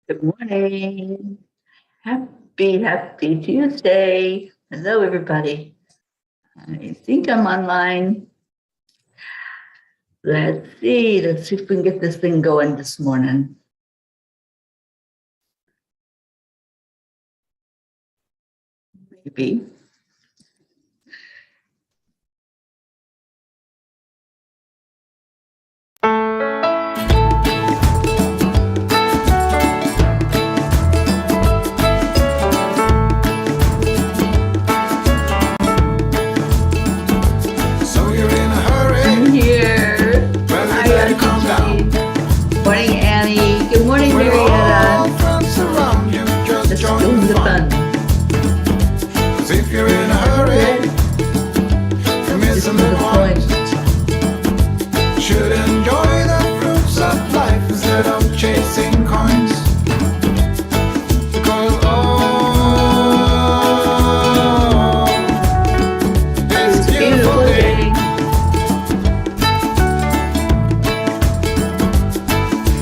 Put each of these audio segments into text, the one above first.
Good morning. Happy Tuesday. Hello, everybody. I think I'm online. Let's see. Let's see if we can get this thing going this morning. Maybe. So you're in a hurry. I'm here. Well, you Hi, better calm down. Gypsy. Morning, Annie. Good morning, When all Marietta. friends around you, just Let's join do the the fun. fun. 'Cause if you're in a hurry, you're This missing is the the point. point. Should enjoy the fruits of life instead of chasing coins. Because it's a beautiful day.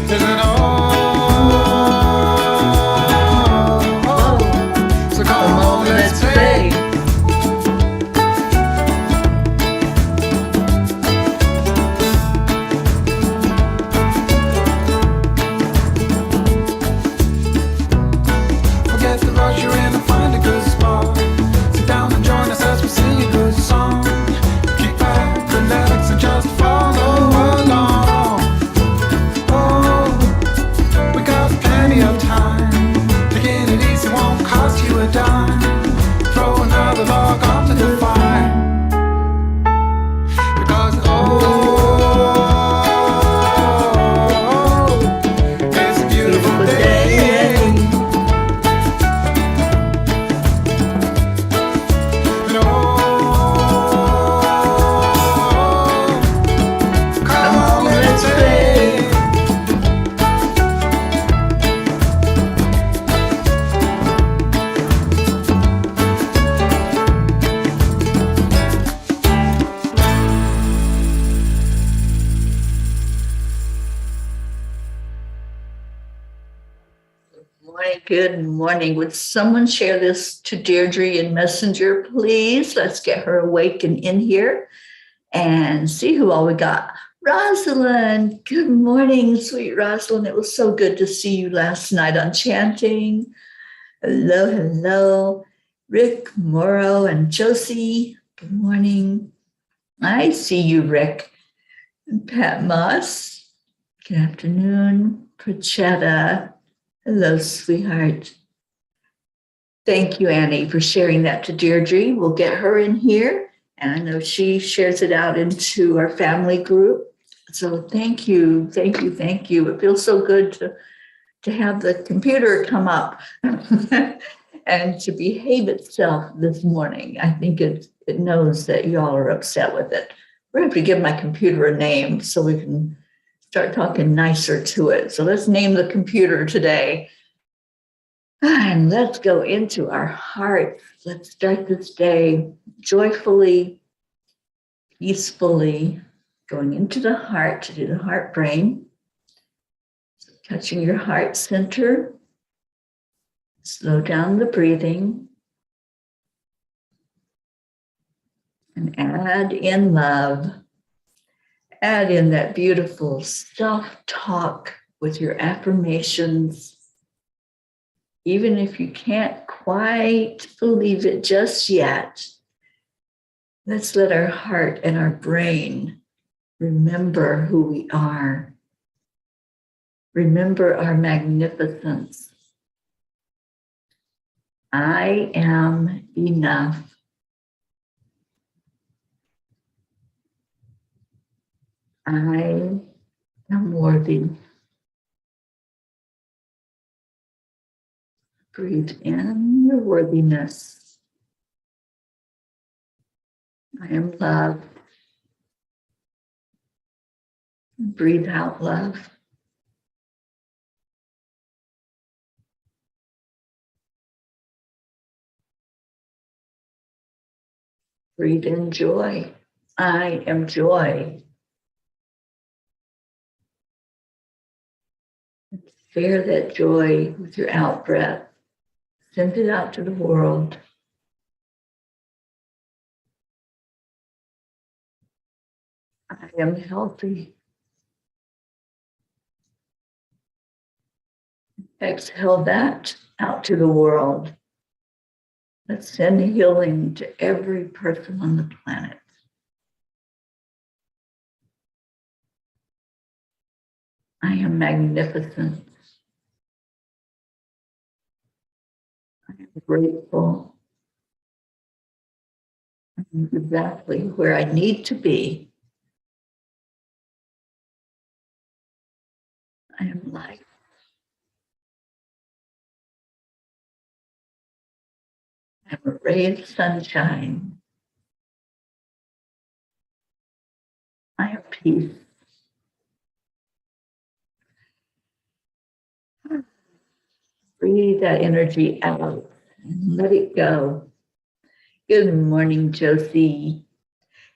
Isn't so come on, let's play. Forget the rush, you're in and find a good spot. Sit down and join us as we sing a good song. Kick back, relax, and just follow along. Oh, we got plenty of time. Taking it easy won't cost you a dime. Throw another log onto the fire. Because it's a beautiful day. And come on, let's play. Good morning. Would someone share this to Deirdre in Messenger, please? Let's get her awake and in here and see who all we got. Rosalind, good morning, sweet Rosalind. It was so good to see you last night on Chanting. Hello, hello. Rick, Morrow, and Josie, good morning. I see you, Rick. And Pat Moss, good afternoon. Prachetta, hello, sweetheart. Thank you, Annie, for sharing that to Deirdre. We'll get her in here, and I know she shares it out into our family group. So thank you, thank you, thank you. It feels so good to have the computer come up and to behave itself this morning. I think it knows that y'all are upset with it. We're going to have to give my computer a name so we can start talking nicer to it. So let's name the computer today. And let's go into our hearts. Let's start this day joyfully, peacefully, going into the heart to do the heart brain. So touching your heart center. Slow down the breathing. And add in love. Add in that beautiful self-talk with your affirmations. Even if you can't quite believe it just yet, let's let our heart and our brain remember who we are. Remember our magnificence. I am enough. I am worthy. Breathe in your worthiness. I am love. Breathe out love. Breathe in joy. I am joy. Share that joy with your out breath. Send it out to the world. I am healthy. Exhale that out to the world. Let's send healing to every person on the planet. I am magnificent. I am grateful. I am exactly where I need to be. I am light. I am a ray of sunshine. I am peace. Breathe that energy out and let it go. Good morning, Josie.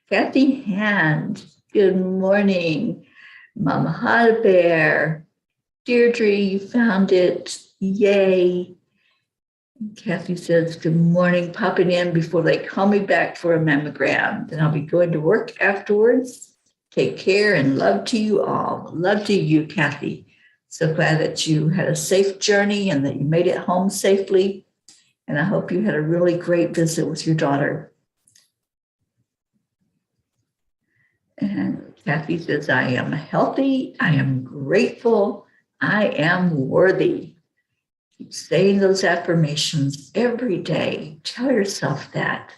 Kathy Hand. Good morning. Mama Hot Bear. Deirdre, you found it. Yay. Kathy says, good morning, popping in before they call me back for a mammogram. Then I'll be going to work afterwards. Take care and love to you all. Love to you, Kathy. So glad that you had a safe journey and that you made it home safely. And I hope you had a really great visit with your daughter. And Kathy says, I am healthy. I am grateful. I am worthy. Keep saying those affirmations every day. Tell yourself that.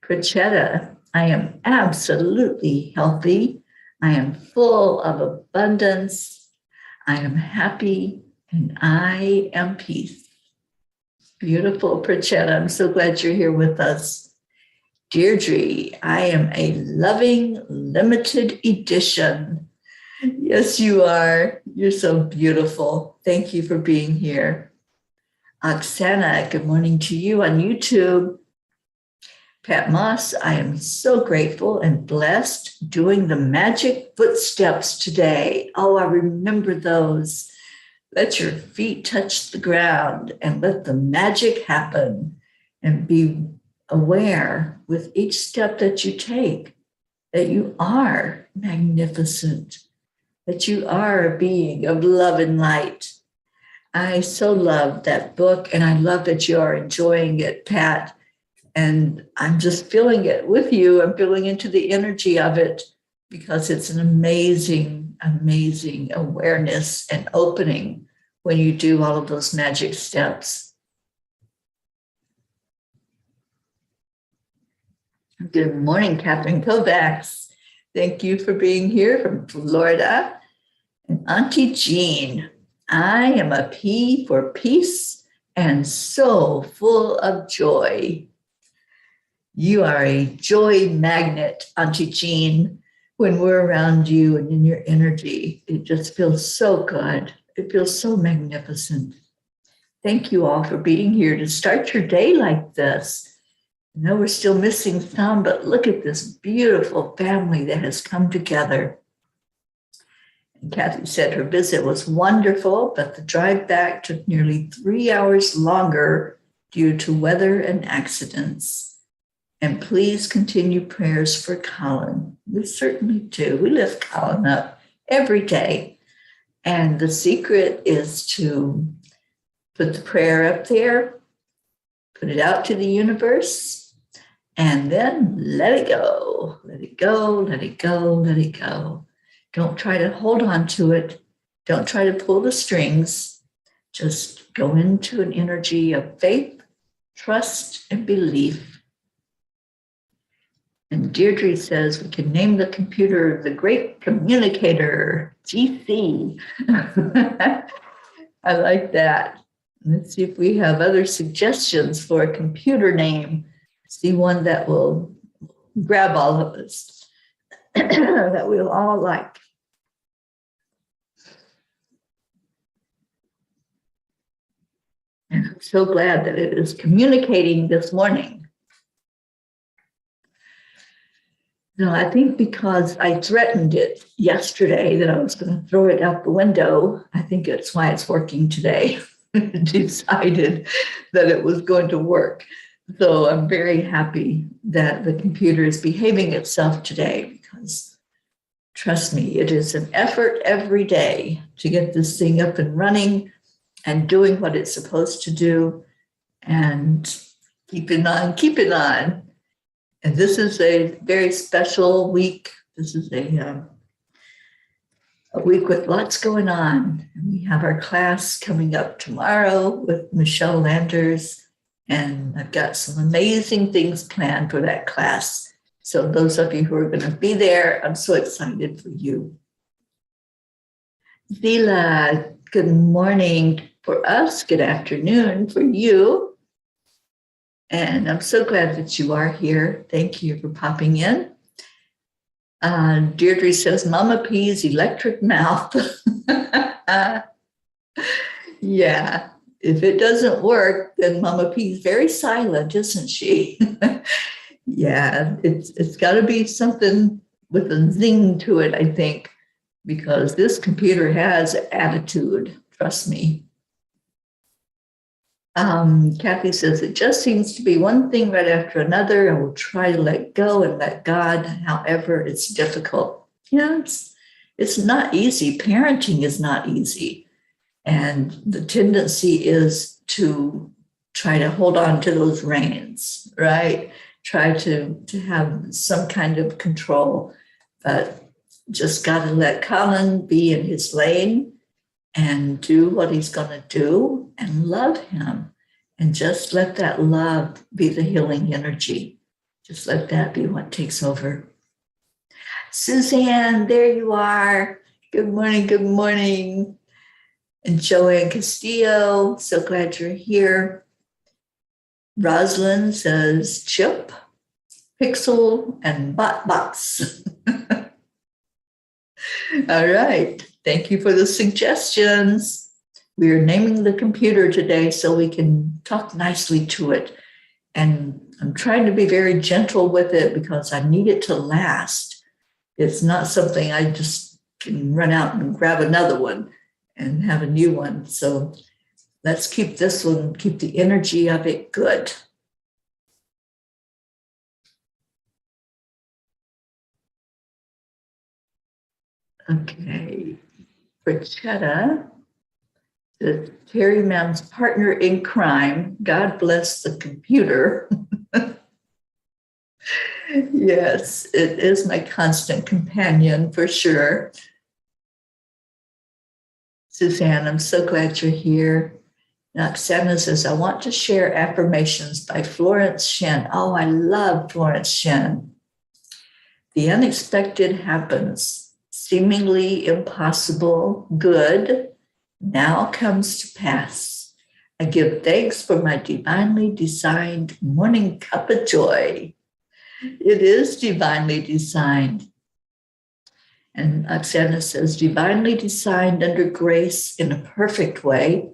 Crachetta, I am absolutely healthy. I am full of abundance. I am happy and I am peace. Beautiful, Prachetta. I'm so glad you're here with us. Deirdre, I am a loving limited edition. Yes, you are. You're so beautiful. Thank you for being here. Oksana, good morning to you on YouTube. Pat Moss, I am so grateful and blessed doing the magic footsteps today. Oh, I remember those. Let your feet touch the ground and let the magic happen, and be aware with each step that you take that you are magnificent, that you are a being of love and light. I so love that book, and I love that you are enjoying it, Pat. And I'm just feeling it with you. I'm feeling into the energy of it because it's an amazing, amazing awareness and opening when you do all of those magic steps. Good morning, Catherine Kovacs. Thank you for being here from Florida. And Auntie Jean, I am a P for peace and so full of joy. You are a joy magnet, Auntie Jean. When we're around you and in your energy, it just feels so good. It feels so magnificent. Thank you all for being here to start your day like this. I know we're still missing some, but look at this beautiful family that has come together. And Kathy said her visit was wonderful, but the drive back took nearly 3 hours longer due to weather and accidents. And please continue prayers for Colin. We certainly do. We lift Colin up every day. And the secret is to put the prayer up there, put it out to the universe, and then let it go. Let it go, let it go, let it go. Don't try to hold on to it. Don't try to pull the strings. Just go into an energy of faith, trust, and belief. And Deirdre says we can name the computer the Great Communicator, GC. I like that. Let's see if we have other suggestions for a computer name. See one that will grab all of us, that we'll all like. And I'm so glad that it is communicating this morning. No, I think because I threatened it yesterday that I was going to throw it out the window, I think it's why it's working today. Decided that it was going to work. So I'm very happy that the computer is behaving itself today because trust me, it is an effort every day to get this thing up and running and doing what it's supposed to do and keeping on, keeping on. And this is a very special week. This is a week with lots going on. And we have our class coming up tomorrow with Michelle Landers, and I've got some amazing things planned for that class. So those of you who are going to be there, I'm so excited for you. Zila, good morning for us. Good afternoon for you. And I'm so glad that you are here. Thank you for popping in. Deirdre says, Mama P's electric mouth. Yeah, if it doesn't work, then Mama P's very silent, isn't she? Yeah, it's got to be something with a zing to it, I think, because this computer has attitude, trust me. Kathy says, it just seems to be one thing right after another. I will try to let go and let God. However, it's difficult. Yeah, it's not easy. Parenting is not easy. And the tendency is to try to hold on to those reins, right? Try to have some kind of control, but just got to let Colin be in his lane and do what he's going to do and love him. And just let that love be the healing energy. Just let that be what takes over. Suzanne, there you are. Good morning, good morning. And Joanne Castillo, so glad you're here. Rosalind says chip, pixel, and box. All right, thank you for the suggestions. We are naming the computer today so we can talk nicely to it. And I'm trying to be very gentle with it because I need it to last. It's not something I just can run out and grab another one and have a new one. So let's keep this one, keep the energy of it good. Okay, Brichetta. The Terry Man's partner in crime. God bless the computer. Yes, it is my constant companion for sure. Suzanne, I'm so glad you're here. Oksana says, I want to share affirmations by Florence Shen. Oh, I love Florence Shen. The unexpected happens, seemingly impossible, good, now comes to pass. I give thanks for my divinely designed morning cup of joy. It is divinely designed. And Oksana says, divinely designed under grace in a perfect way.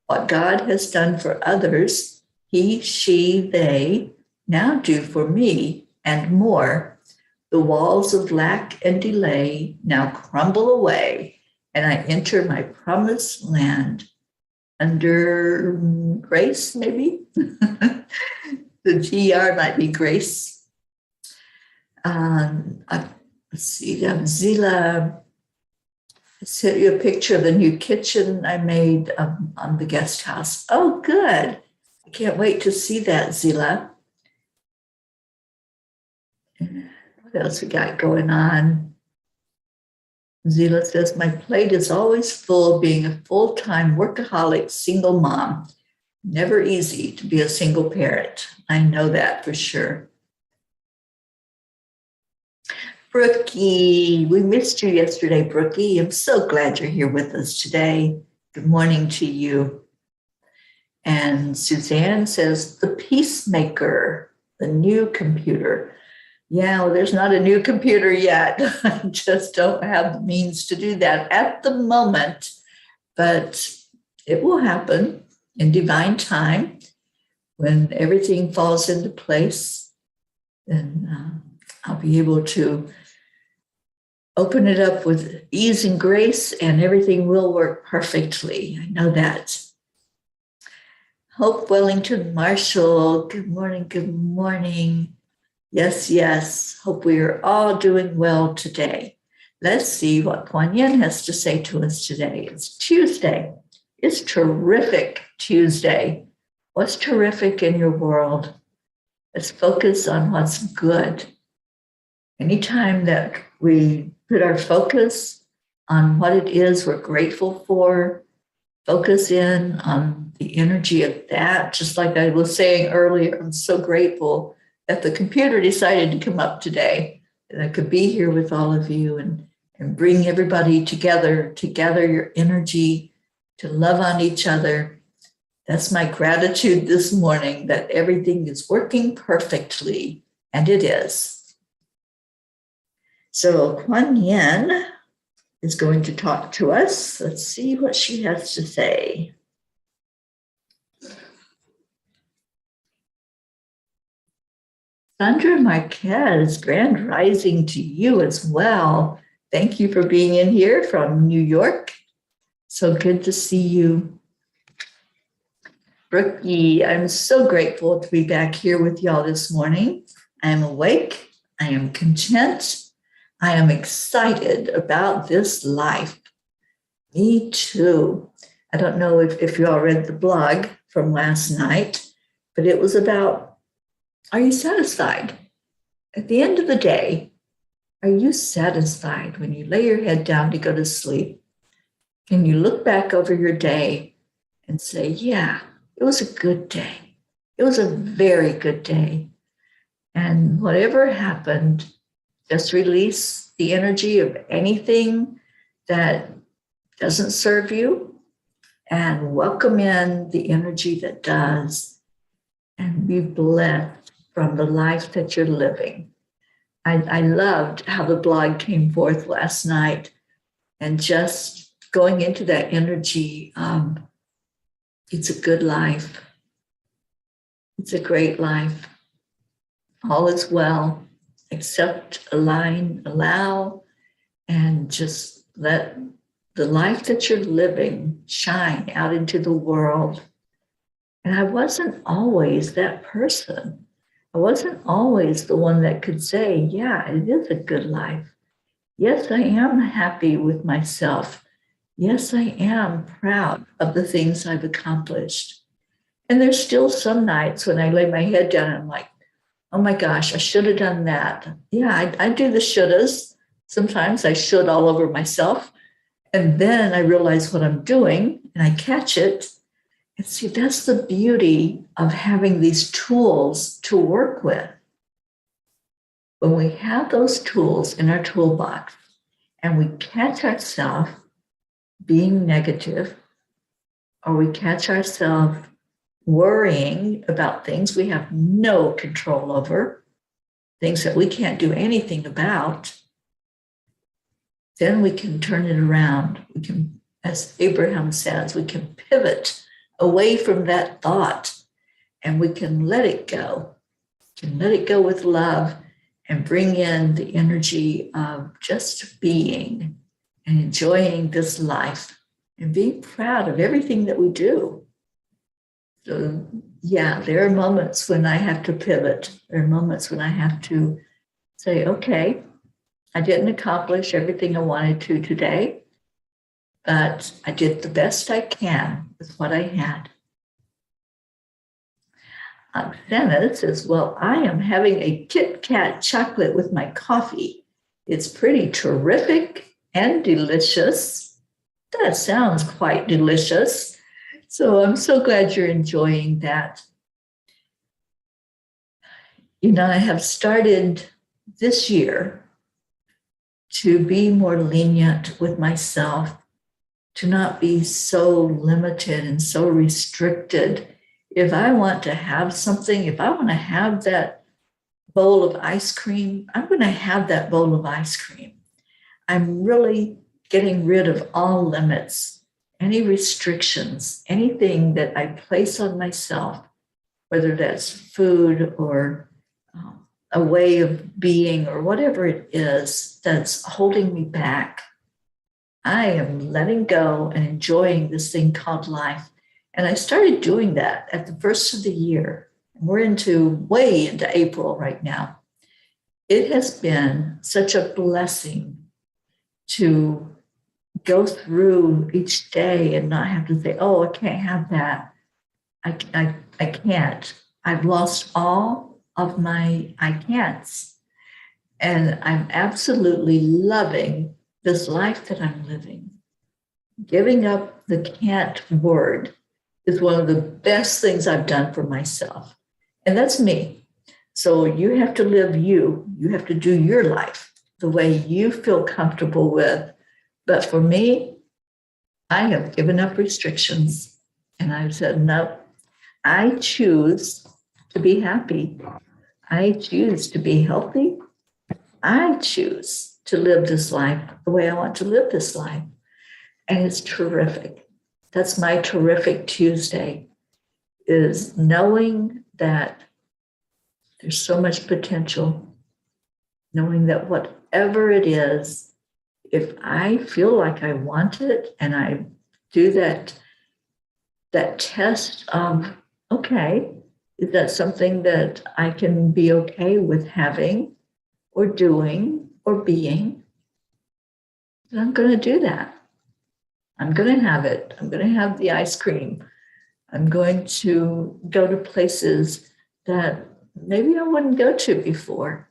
What God has done for others, he, she, they now do for me and more. The walls of lack and delay now crumble away, and I enter my promised land under grace, maybe? The GR might be grace. Let's see, Zila, I sent you a picture of the new kitchen I made on the guest house. Oh, good. I can't wait to see that, Zila. What else we got going on? Zila says, my plate is always full being a full-time workaholic single mom. Never easy to be a single parent. I know that for sure. Brookie, we missed you yesterday, Brookie. I'm so glad you're here with us today. Good morning to you. And Suzanne says, the peacemaker, the new computer. Yeah, well, there's not a new computer yet. I just don't have the means to do that at the moment, but it will happen in divine time when everything falls into place. Then I'll be able to open it up with ease and grace, and everything will work perfectly. I know that. Hope Wellington Marshall, good morning, good morning. Yes, yes. Hope we are all doing well today. Let's see what Kuan Yin has to say to us today. It's Tuesday. It's terrific Tuesday. What's terrific in your world? Let's focus on what's good. Anytime that we put our focus on what it is we're grateful for, focus in on the energy of that, just like I was saying earlier, I'm so grateful that the computer decided to come up today, that I could be here with all of you and bring everybody together to gather your energy, to love on each other. That's my gratitude this morning, that everything is working perfectly, and it is. So Kuan Yin is going to talk to us. Let's see what she has to say. Sandra Marquez, grand rising to you as well. Thank you for being in here from New York. So good to see you. Brookie, I'm so grateful to be back here with y'all this morning. I am awake. I am content. I am excited about this life. Me too. I don't know if you all read the blog from last night, but it was about, are you satisfied? At the end of the day, are you satisfied when you lay your head down to go to sleep? Can you look back over your day and say, yeah, it was a good day. It was a very good day. And whatever happened, just release the energy of anything that doesn't serve you and welcome in the energy that does, and be blessed from the life that you're living. I loved how the blog came forth last night, and just going into that energy. It's a good life. It's a great life. All is well. Accept, align, allow, and just let the life that you're living shine out into the world. And I wasn't always that person. I wasn't always the one that could say, yeah, it is a good life. Yes, I am happy with myself. Yes, I am proud of the things I've accomplished. And there's still some nights when I lay my head down and I'm like, oh my gosh, I should have done that. Yeah, I do the shouldas. Sometimes I should all over myself. And then I realize what I'm doing and I catch it. And see, that's the beauty of having these tools to work with. When we have those tools in our toolbox and we catch ourselves being negative, or we catch ourselves worrying about things we have no control over, things that we can't do anything about, then we can turn it around. We can, as Abraham says, we can pivot away from that thought and we can let it go. We can let it go with love and bring in the energy of just being and enjoying this life and being proud of everything that we do. So, yeah, there are moments when I have to pivot. There are moments when I have to say, okay, I didn't accomplish everything I wanted to today, but I did the best I can with what I had. Oksana says, well, I am having a Kit Kat chocolate with my coffee. It's pretty terrific and delicious. That sounds quite delicious. So I'm so glad you're enjoying that. You know, I have started this year to be more lenient with myself, to not be so limited and so restricted. If I want to have something, if I want to have that bowl of ice cream, I'm going to have that bowl of ice cream. I'm really getting rid of all limits, any restrictions, anything that I place on myself, whether that's food or a way of being or whatever it is that's holding me back, I am letting go and enjoying this thing called life. And I started doing that at the first of the year. We're way into April right now. It has been such a blessing to go through each day and not have to say, oh, I can't have that. I can't. I've lost all of my I can'ts. And I'm absolutely loving this life that I'm living. Giving up the can't word is one of the best things I've done for myself. And that's me. So you have to live you. You have to do your life the way you feel comfortable with. But for me, I have given up restrictions. And I've said, no, I choose to be happy. I choose to be healthy. I choose to live this life the way I want to live this life. And it's terrific. That's my terrific Tuesday, is knowing that there's so much potential, knowing that whatever it is, if I feel like I want it and I do that test of, okay, is that something that I can be okay with having or doing or being? Then I'm going to do that. I'm going to have it. I'm going to have the ice cream. I'm going to go to places that maybe I wouldn't go to before.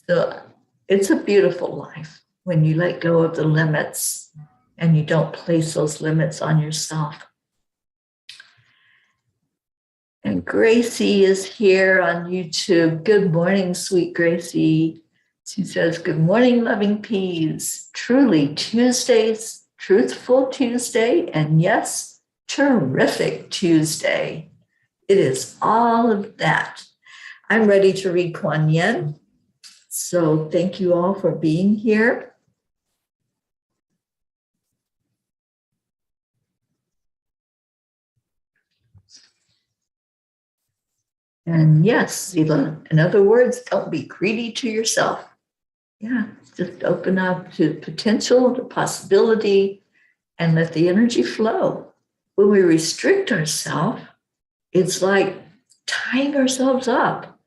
So it's a beautiful life when you let go of the limits and you don't place those limits on yourself. And Gracie is here on YouTube. Good morning, sweet Gracie. She says, good morning, loving peas. Truly Tuesdays, truthful Tuesday, and yes, terrific Tuesday. It is all of that. I'm ready to read Kuan Yin. So thank you all for being here. And yes, Zila, in other words, don't be greedy to yourself. Yeah, just open up to potential, to possibility, and let the energy flow. When we restrict ourselves, it's like tying ourselves up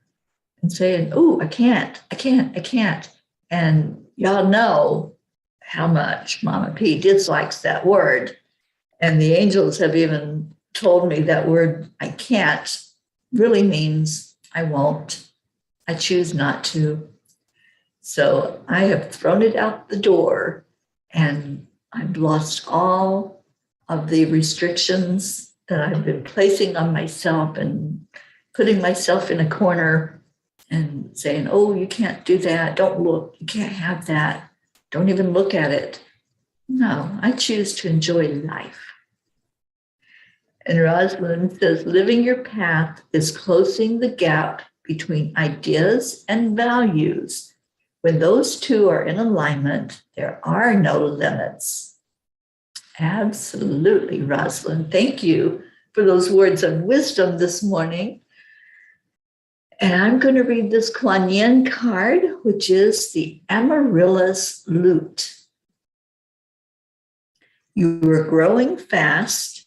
and saying, oh, I can't. And y'all know how much Mama P dislikes that word. And the angels have even told me that word, I can't, really means I won't. I choose not to. So I have thrown it out the door and I've lost all of the restrictions that I've been placing on myself and putting myself in a corner and saying, oh, you can't do that. Don't look. You can't have that. Don't even look at it. No, I choose to enjoy life. And Rosalind says, living your path is closing the gap between ideas and values. When those two are in alignment, there are no limits. Absolutely, Rosalind. Thank you for those words of wisdom this morning. And I'm going to read this Kuan Yin card, which is the Amaryllis Lute. You are growing fast,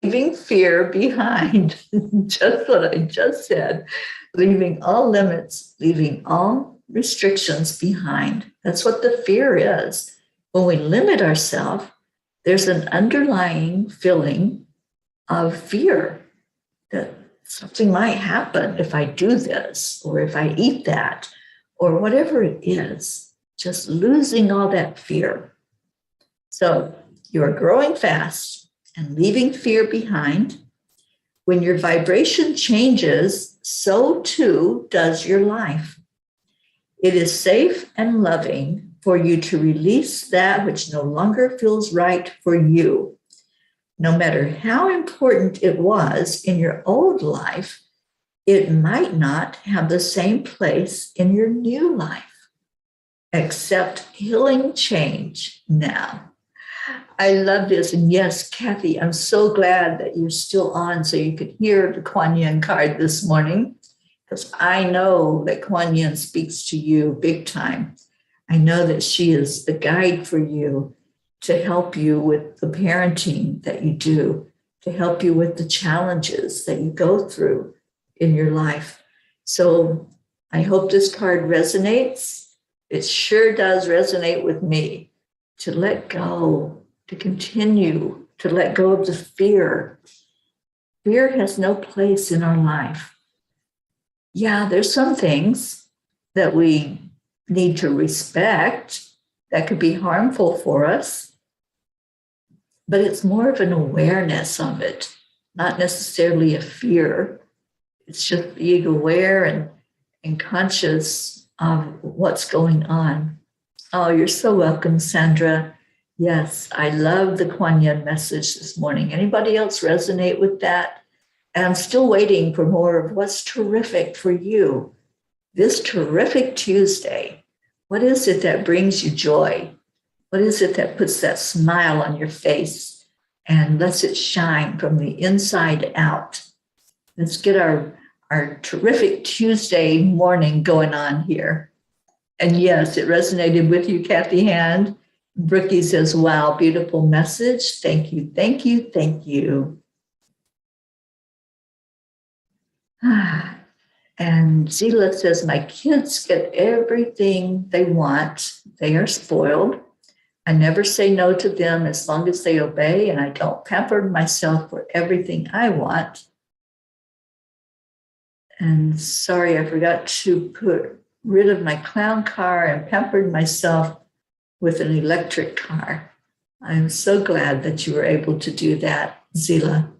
leaving fear behind. Just what I just said. Leaving all limits, leaving all restrictions behind. That's what the fear is. When we limit ourselves, there's an underlying feeling of fear that something might happen if I do this, or if I eat that, or whatever it is, just losing all that fear. So you are growing fast and leaving fear behind. When your vibration changes, so too does your life. It is safe and loving for you to release that which no longer feels right for you. No matter how important it was in your old life, it might not have the same place in your new life. Accept healing change now. I love this. And yes, Kathy, I'm so glad that you're still on so you could hear the Kuan Yin card this morning. because I know that Kuan Yin speaks to you big time. I know that she is the guide for you to help you with the parenting that you do, to help you with the challenges that you go through in your life. So I hope this card resonates. It sure does resonate with me, to let go, to continue to let go of the fear. Fear has no place in our life. Yeah, there's some things that we need to respect that could be harmful for us, but it's more of an awareness of it, not necessarily a fear. It's just being aware and conscious of what's going on. Oh, you're so welcome, Sandra. Yes, I love the Kuan Yin message this morning. Anybody else resonate with that? And I'm still waiting for more of what's terrific for you this terrific Tuesday. What is it that brings you joy? What is it that puts that smile on your face and lets it shine from the inside out? Let's get our terrific Tuesday morning going on here. And yes, it resonated with you, Kathy Hand. Brookie says, wow, beautiful message. Thank you, thank you, thank you. And Zila says, my kids get everything they want. They are spoiled. I never say no to them as long as they obey, and I don't pamper myself for everything I want. And sorry, I forgot to put rid of my clown car and pampered myself with an electric car. I'm so glad that you were able to do that, Zila.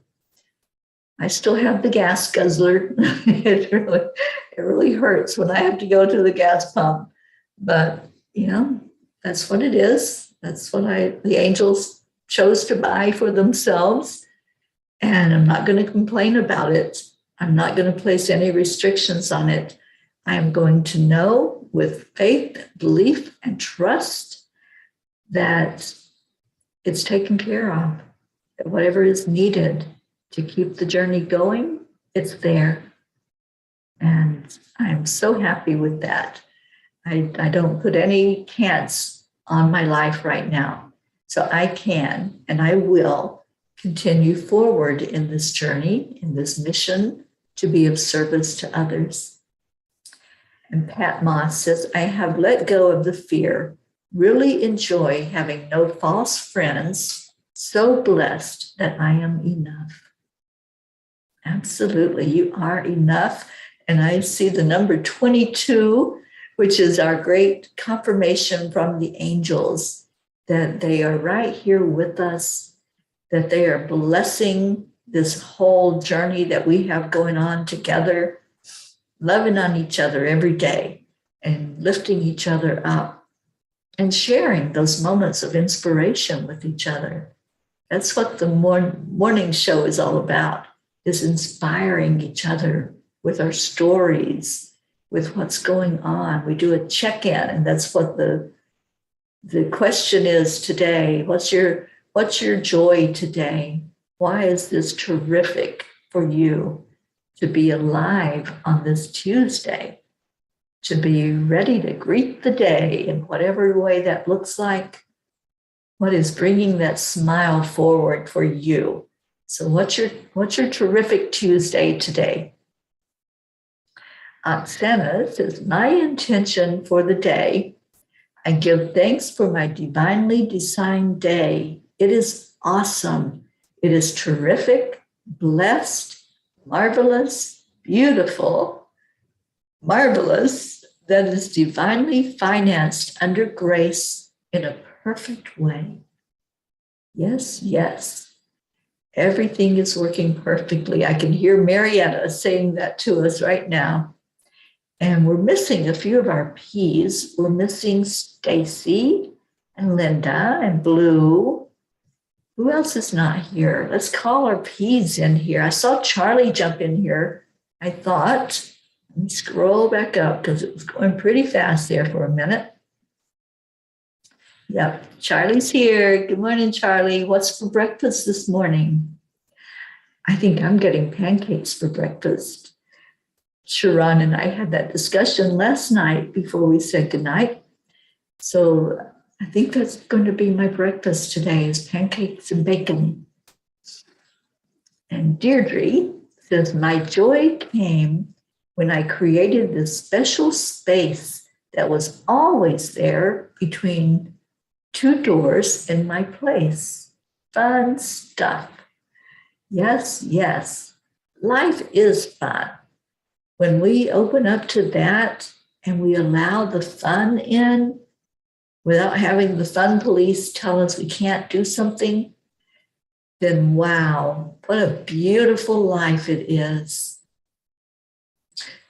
I still have the gas guzzler. It really hurts when I have to go to the gas pump. But, that's what it is. That's what the angels chose to buy for themselves. And I'm not going to complain about it. I'm not going to place any restrictions on it. I am going to know with faith, belief, and trust that it's taken care of, that whatever is needed to keep the journey going, it's there. And I'm so happy with that. I don't put any can'ts on my life right now. So I can and I will continue forward in this journey, in this mission to be of service to others. And Pat Moss says, I have let go of the fear. Really enjoy having no false friends. So blessed that I am enough. Absolutely, you are enough. And I see the number 22, which is our great confirmation from the angels that they are right here with us, that they are blessing this whole journey that we have going on together, loving on each other every day and lifting each other up and sharing those moments of inspiration with each other. That's what the morning show is all about, is inspiring each other with our stories, with what's going on. We do a check-in, and that's what the question is today. What's your joy today? Why is this terrific for you to be alive on this Tuesday, to be ready to greet the day in whatever way that looks like? What is bringing that smile forward for you? So what's your terrific Tuesday today? Oksana says, my intention for the day, I give thanks for my divinely designed day. It is awesome. It is terrific, blessed, marvelous, beautiful, marvelous, that is divinely financed under grace in a perfect way. Yes, yes. Everything is working perfectly. I can hear Marietta saying that to us right now. And we're missing a few of our P's. We're missing Stacy and Linda and Blue. Who else is not here? Let's call our P's in here. I saw Charlie jump in here. I thought, let me scroll back up because it was going pretty fast there for a minute. Yep, Charlie's here. Good morning, Charlie. What's for breakfast this morning? I think I'm getting pancakes for breakfast. Sharon and I had that discussion last night before we said goodnight. So I think that's going to be my breakfast today is pancakes and bacon. And Deirdre says, my joy came when I created this special space that was always there between two doors in my place. Fun stuff. Yes, yes. Life is fun. When we open up to that and we allow the fun in without having the fun police tell us we can't do something, then wow, what a beautiful life it is.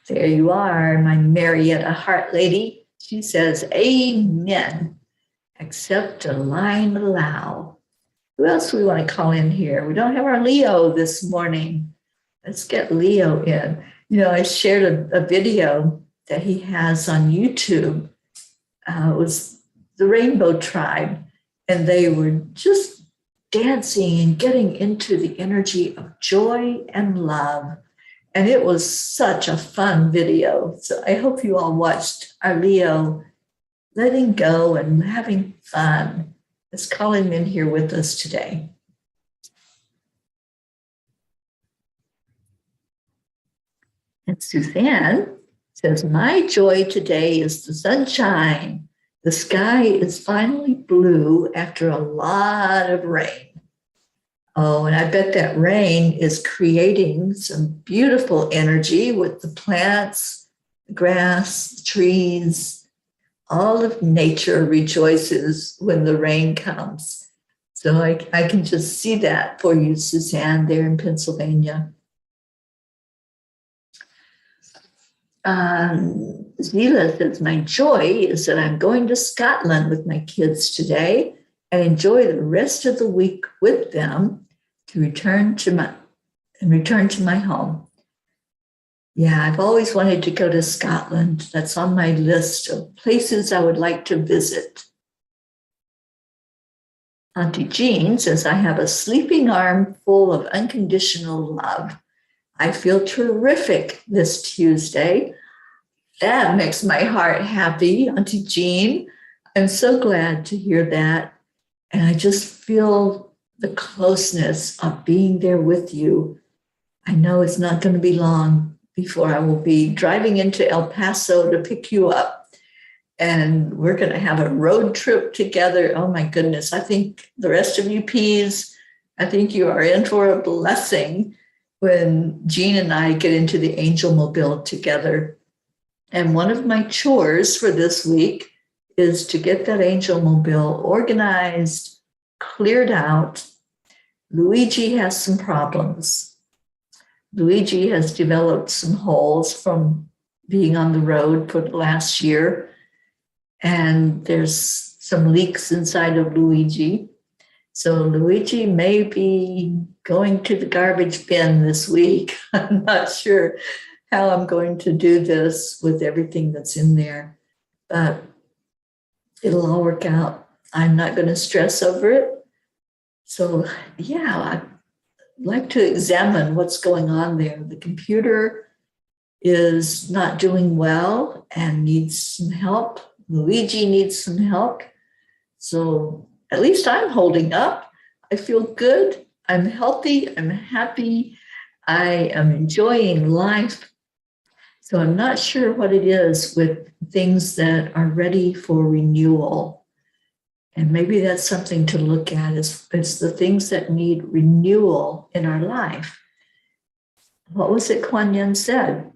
There you are, my Marietta Heart Lady. She says, amen. Accept, align, allow. Who else we want to call in here? We don't have our Leo this morning. Let's get Leo in. You know, I shared a video that he has on YouTube. It was the Rainbow Tribe, and they were just dancing and getting into the energy of joy and love. And it was such a fun video. So I hope you all watched our Leo letting go and having fun. Let's call him in here with us today. And Suzanne says, my joy today is the sunshine. The sky is finally blue after a lot of rain. Oh, and I bet that rain is creating some beautiful energy with the plants, the grass, the trees. All of nature rejoices when the rain comes. So I can just see that for you, Suzanne, there in Pennsylvania. Zila says, my joy is that I'm going to Scotland with my kids today and enjoy the rest of the week with them to return to my home. Yeah, I've always wanted to go to Scotland. That's on my list of places I would like to visit. Auntie Jean says, I have a sleeping arm full of unconditional love. I feel terrific this Tuesday. That makes my heart happy, Auntie Jean. I'm so glad to hear that. And I just feel the closeness of being there with you. I know it's not going to be long before I will be driving into El Paso to pick you up. And we're going to have a road trip together. Oh my goodness. I think the rest of you P's, I think you are in for a blessing when Jean and I get into the Angel Mobile together. And one of my chores for this week is to get that Angel Mobile organized, cleared out. Luigi has some problems. Luigi has developed some holes from being on the road for the last year. And there's some leaks inside of Luigi. So Luigi may be going to the garbage bin this week. I'm not sure how I'm going to do this with everything that's in there, but it'll all work out. I'm not going to stress over it. So yeah, I'd like to examine what's going on there. The computer is not doing well and needs some help. Luigi needs some help. So at least I'm holding up. I feel good. I'm healthy. I'm happy. I am enjoying life. So I'm not sure what it is with things that are ready for renewal. And maybe that's something to look at. It's the things that need renewal in our life. What was it Kuan Yin said?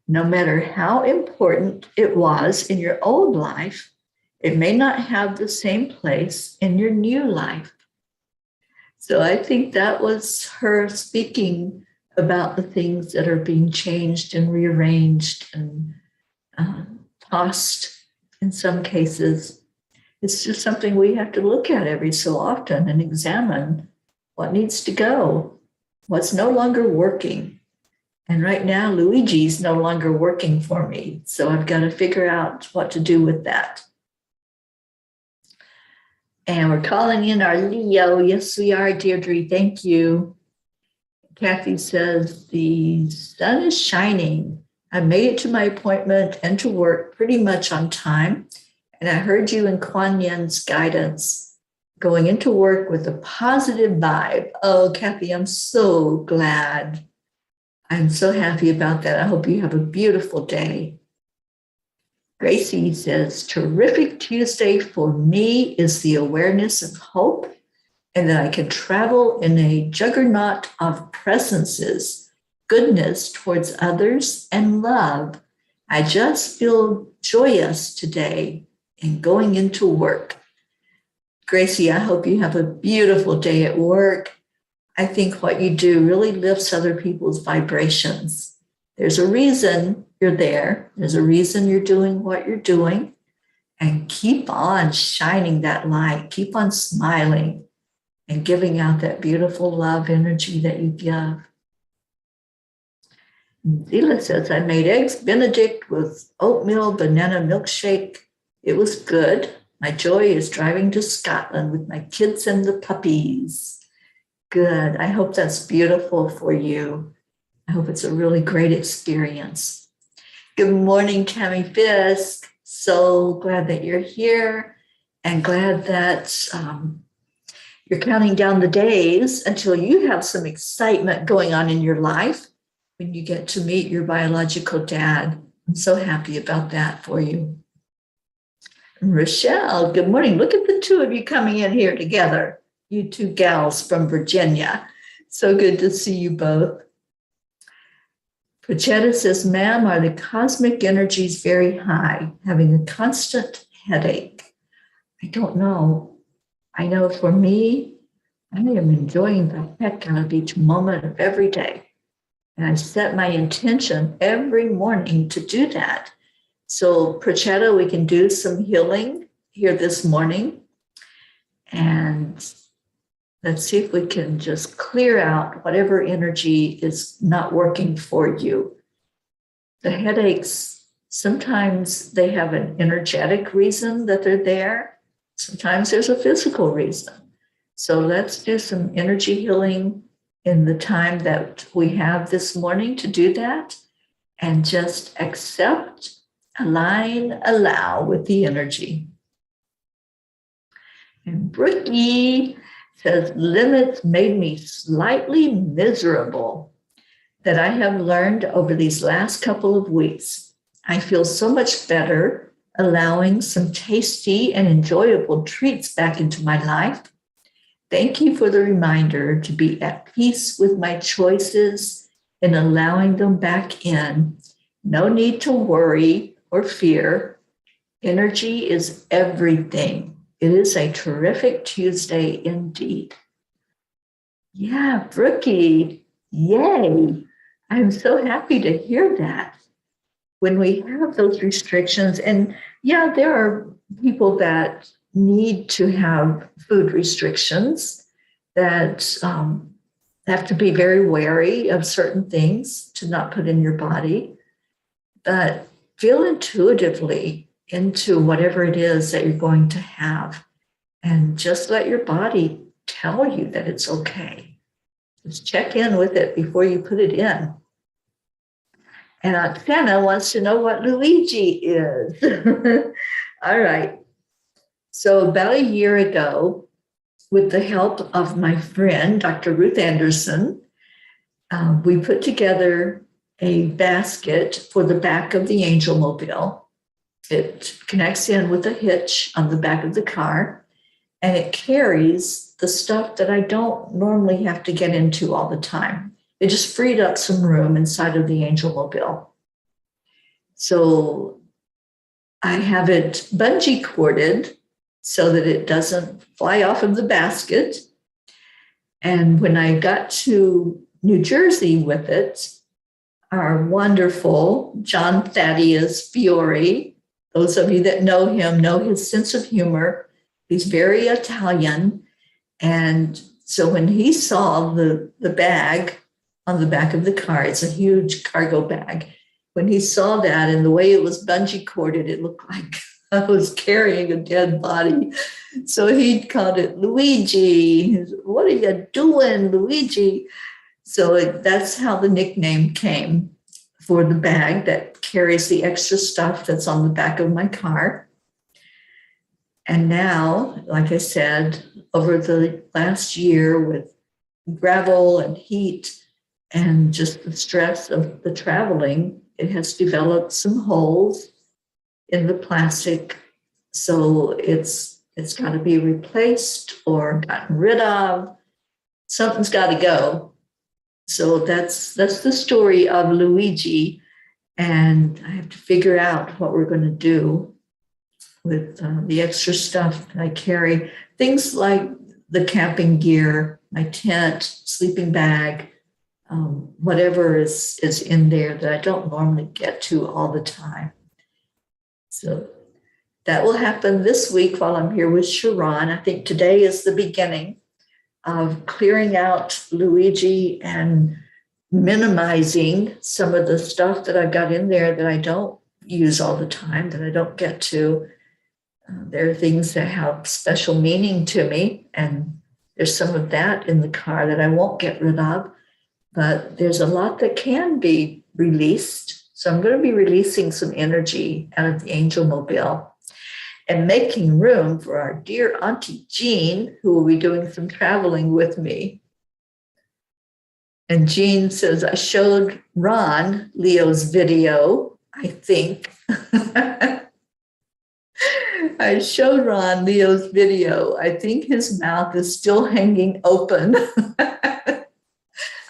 No matter how important it was in your old life, it may not have the same place in your new life. So I think that was her speaking about the things that are being changed and rearranged and tossed in some cases. It's just something we have to look at every so often and examine what needs to go, what's no longer working. And right now, Luigi's no longer working for me. So I've got to figure out what to do with that. And we're calling in our Leo. Yes, we are, Deirdre. Thank you. Kathy says, the sun is shining. I made it to my appointment and to work pretty much on time. And I heard you in Kuan Yin's guidance, going into work with a positive vibe. Oh, Kathy, I'm so glad. I'm so happy about that. I hope you have a beautiful day. Gracie says, terrific Tuesday for me is the awareness of hope and that I can travel in a juggernaut of presences, goodness towards others, and love. I just feel joyous today in going into work. Gracie, I hope you have a beautiful day at work. I think what you do really lifts other people's vibrations. There's a reason you're there. There's a reason you're doing what you're doing. And keep on shining that light. Keep on smiling and giving out that beautiful love energy that you give. Zila says, I made eggs Benedict with oatmeal banana milkshake. It was good. My joy is driving to Scotland with my kids and the puppies. Good. I hope that's beautiful for you. I hope it's a really great experience. Good morning, Tammy Fisk. So glad that you're here and glad that you're counting down the days until you have some excitement going on in your life when you get to meet your biological dad. I'm so happy about that for you. Rochelle, good morning. Look at the two of you coming in here together. You two gals from Virginia. So good to see you both. Pachetta says, ma'am, are the cosmic energies very high, having a constant headache? I don't know. I know for me, I am enjoying the heck out of each moment of every day. And I set my intention every morning to do that. So, Pachetta, we can do some healing here this morning. And let's see if we can just clear out whatever energy is not working for you. The headaches, sometimes they have an energetic reason that they're there. Sometimes there's a physical reason. So let's do some energy healing in the time that we have this morning to do that. And just accept, align, allow with the energy. And Brookie says, limits made me slightly miserable that I have learned over these last couple of weeks. I feel so much better allowing some tasty and enjoyable treats back into my life. Thank you for the reminder to be at peace with my choices and allowing them back in. No need to worry or fear. Energy is everything. It is a terrific Tuesday indeed. Yeah, Brookie, yay. I'm so happy to hear that. When we have those restrictions, and yeah, there are people that need to have food restrictions that have to be very wary of certain things to not put in your body, but feel intuitively into whatever it is that you're going to have and just let your body tell you that it's okay. Just check in with it before you put it in. And Oksana wants to know what Luigi is. All right. So about a year ago, with the help of my friend, Dr. Ruth Anderson, we put together a basket for the back of the Angel Mobile. It connects in with a hitch on the back of the car, and it carries the stuff that I don't normally have to get into all the time. It just freed up some room inside of the Angel Mobile. So I have it bungee corded so that it doesn't fly off of the basket. And when I got to New Jersey with it, our wonderful John Thaddeus Fiore, those of you that know him know his sense of humor. He's very Italian. And so when he saw the bag on the back of the car, it's a huge cargo bag. When he saw that and the way it was bungee corded, it looked like I was carrying a dead body. So he called it Luigi. He said, what are you doing, Luigi? that's how the nickname came for the bag that carries the extra stuff that's on the back of my car. And now, like I said, over the last year with gravel and heat and just the stress of the traveling, it has developed some holes in the plastic. So it's got to be replaced or gotten rid of. Something's got to go. So that's the story of Luigi. And I have to figure out what we're going to do with the extra stuff that I carry. Things like the camping gear, my tent, sleeping bag, whatever is in there that I don't normally get to all the time. So that will happen this week while I'm here with Sharon. I think today is the beginning of clearing out Luigi and minimizing some of the stuff that I've got in there that I don't use all the time, that I don't get to. There are things that have special meaning to me, and there's some of that in the car that I won't get rid of, but there's a lot that can be released. So I'm going to be releasing some energy out of the Angel Mobile and making room for our dear Auntie Jean, who will be doing some traveling with me. And Jean says, I showed Ron Leo's video, I think. I showed Ron Leo's video. I think his mouth is still hanging open.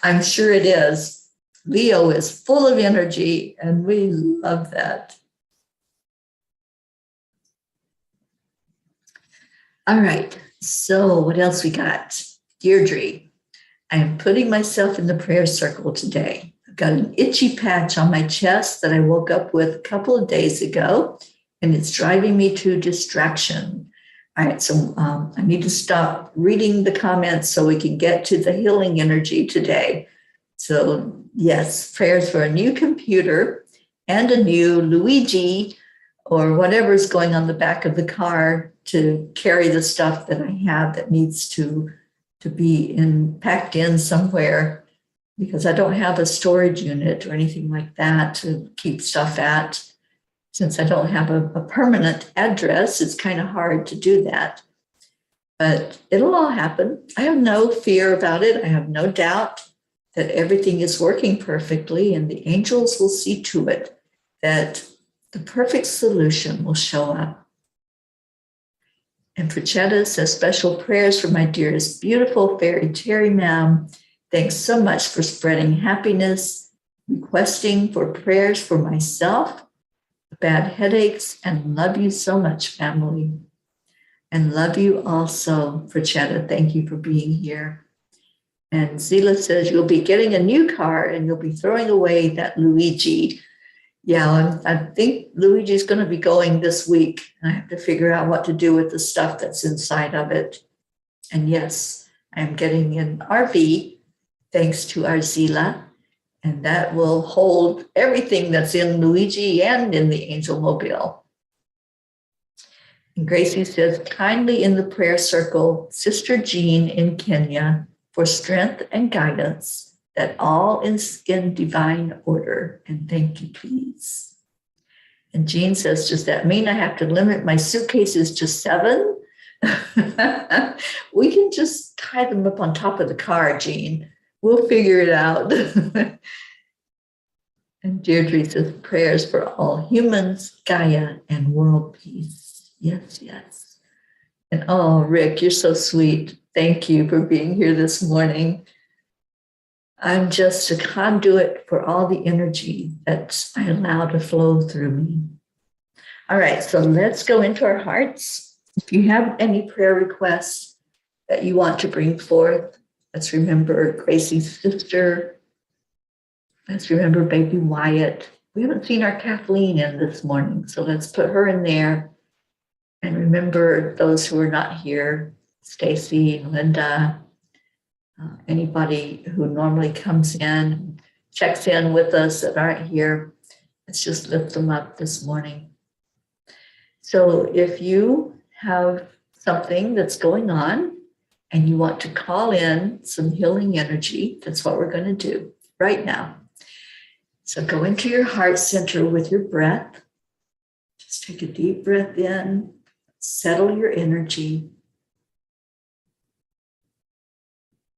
I'm sure it is. Leo is full of energy, and we love that. All right, so what else we got? Deirdre, I am putting myself in the prayer circle today. I've got an itchy patch on my chest that I woke up with a couple of days ago, and it's driving me to distraction. All right, so I need to stop reading the comments so we can get to the healing energy today. So yes, prayers for a new computer and a new Luigi or whatever's going on the back of the car to carry the stuff that I have that needs to be packed in somewhere, because I don't have a storage unit or anything like that to keep stuff at. Since I don't have a permanent address, it's kind of hard to do that. But it'll all happen. I have no fear about it. I have no doubt that everything is working perfectly, and the angels will see to it that the perfect solution will show up. And Prachetta says, special prayers for my dearest, beautiful fairy Teri, ma'am. Thanks so much for spreading happiness, requesting for prayers for myself, bad headaches, and love you so much, family. And love you also, Prachetta. Thank you for being here. And Zila says, you'll be getting a new car and you'll be throwing away that Luigi. Yeah, I think Luigi's going to be going this week. And I have to figure out what to do with the stuff that's inside of it. And yes, I'm getting an RV thanks to our Zila. And that will hold everything that's in Luigi and in the Angel Mobile. And Gracie says, kindly in the prayer circle, Sister Jean in Kenya, for strength and guidance, that all is in divine order. And thank you, please. And Jean says, does that mean I have to limit my suitcases to 7? We can just tie them up on top of the car, Jean. We'll figure it out. And Deirdre says, prayers for all humans, Gaia, and world peace. Yes, yes. And oh, Rick, you're so sweet. Thank you for being here this morning. I'm just a conduit for all the energy that I allow to flow through me. All right, so let's go into our hearts. If you have any prayer requests that you want to bring forth, let's remember Gracie's sister. Let's remember baby Wyatt. We haven't seen our Kathleen in this morning, so let's put her in there. And remember those who are not here, Stacy, Linda, anybody who normally comes in, checks in with us that aren't here. Let's just lift them up this morning. So if you have something that's going on and you want to call in some healing energy, that's what we're going to do right now. So go into your heart center with your breath. Just take a deep breath in, settle your energy,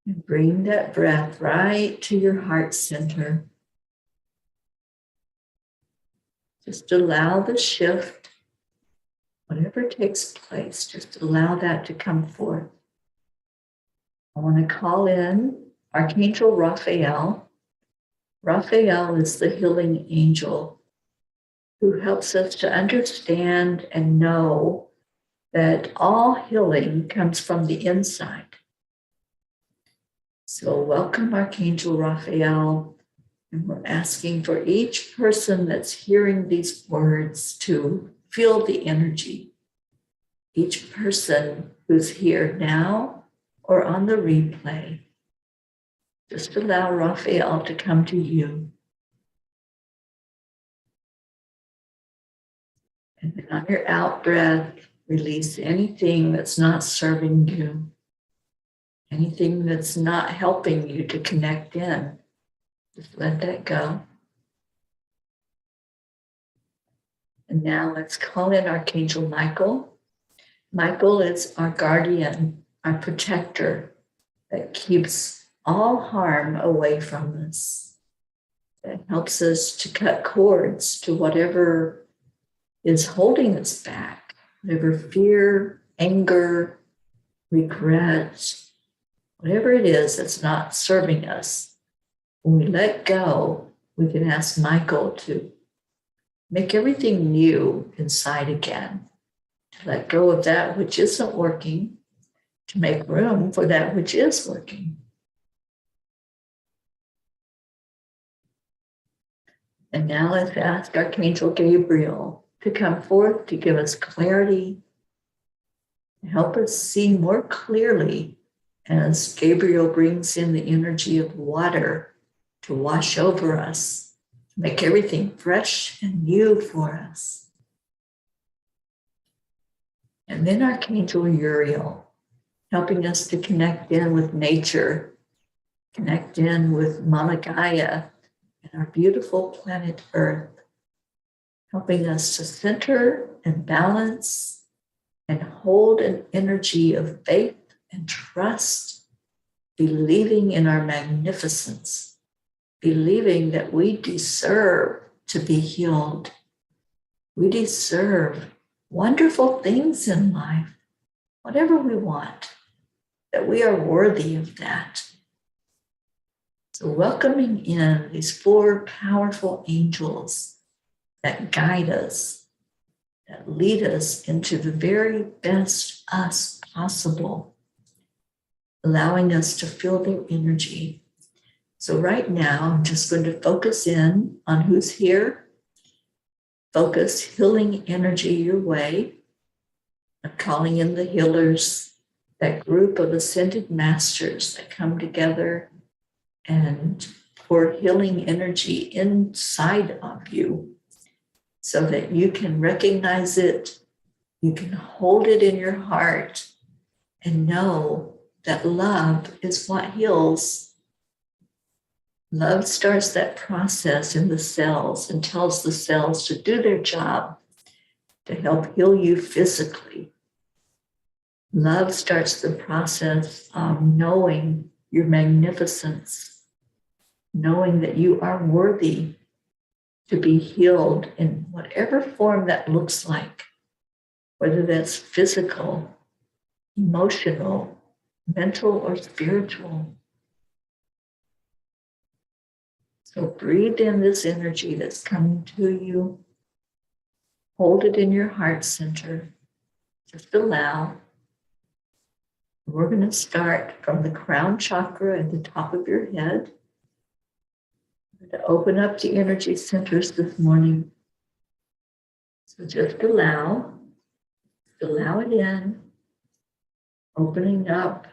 and bring that breath right to your heart center. Just allow the shift, whatever takes place, just allow that to come forth. I want to call in Archangel Raphael. Raphael is the healing angel who helps us to understand and know that all healing comes from the inside. So welcome Archangel Raphael, and we're asking for each person that's hearing these words to feel the energy. Each person who's here now or on the replay, just allow Raphael to come to you. And then on your out breath, release anything that's not serving you, anything that's not helping you to connect in. Just let that go. And now let's call in Archangel Michael. Michael is our guardian, our protector that keeps all harm away from us, that helps us to cut cords to whatever is holding us back, whatever fear, anger, regret, whatever it is that's not serving us. When we let go, we can ask Michael to make everything new inside again, to let go of that which isn't working, to make room for that which is working. And now let's ask Archangel Gabriel to come forth to give us clarity, to help us see more clearly as Gabriel brings in the energy of water to wash over us, to make everything fresh and new for us. And then Archangel Uriel, helping us to connect in with nature, connect in with Mama Gaia and our beautiful planet Earth, helping us to center and balance and hold an energy of faith and trust, believing in our magnificence, believing that we deserve to be healed. We deserve wonderful things in life, whatever we want, that we are worthy of that. So welcoming in these 4 powerful angels that guide us, that lead us into the very best us possible, allowing us to feel their energy. So right now, I'm just going to focus in on who's here. Focus healing energy your way. I'm calling in the healers, that group of ascended masters that come together and pour healing energy inside of you so that you can recognize it, you can hold it in your heart and know that love is what heals. Love starts that process in the cells and tells the cells to do their job to help heal you physically. Love starts the process of knowing your magnificence, knowing that you are worthy to be healed in whatever form that looks like, whether that's physical, emotional, mental, or spiritual. So breathe in this energy that's coming to you. Hold it in your heart center. Just allow. We're going to start from the crown chakra at the top of your head. We're going to open up the energy centers this morning. So just allow it in, opening up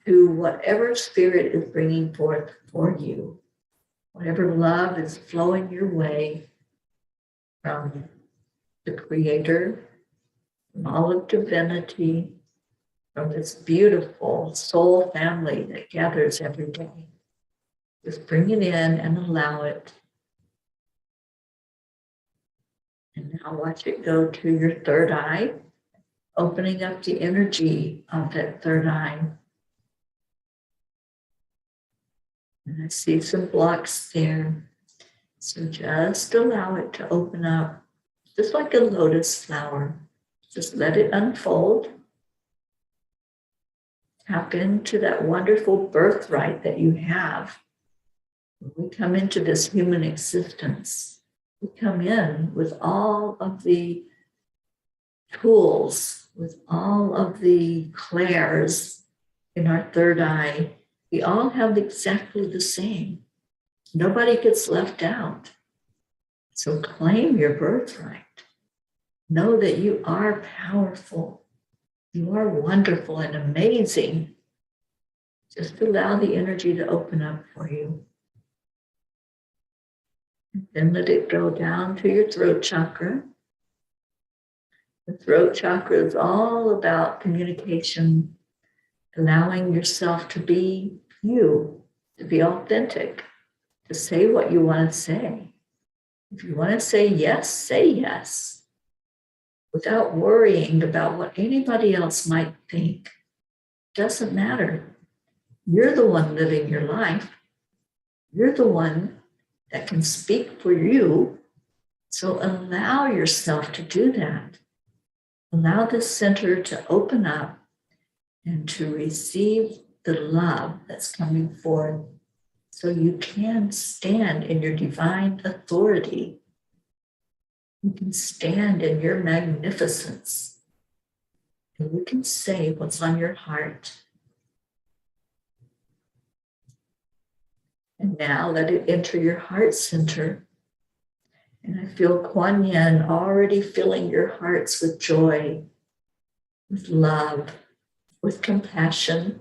to whatever spirit is bringing forth for you, whatever love is flowing your way from the Creator, from all of divinity, from this beautiful soul family that gathers every day. Just bring it in and allow it. And now watch it go to your third eye, opening up the energy of that third eye. And I see some blocks there. So just allow it to open up, just like a lotus flower. Just let it unfold. Tap into that wonderful birthright that you have. When we come into this human existence, we come in with all of the tools, with all of the clairs in our third eye. We all have exactly the same. Nobody gets left out. So claim your birthright. Know that you are powerful. You are wonderful and amazing. Just allow the energy to open up for you. And then let it go down to your throat chakra. The throat chakra is all about communication, allowing yourself to be you, to be authentic, to say what you want to say. If you want to say yes, without worrying about what anybody else might think. Doesn't matter. You're the one living your life. You're the one that can speak for you. So allow yourself to do that. Allow this center to open up and to receive the love that's coming forth so you can stand in your divine authority. You can stand in your magnificence. And you can say what's on your heart. And now let it enter your heart center. And I feel Kuan Yin already filling your hearts with joy, with love, with compassion.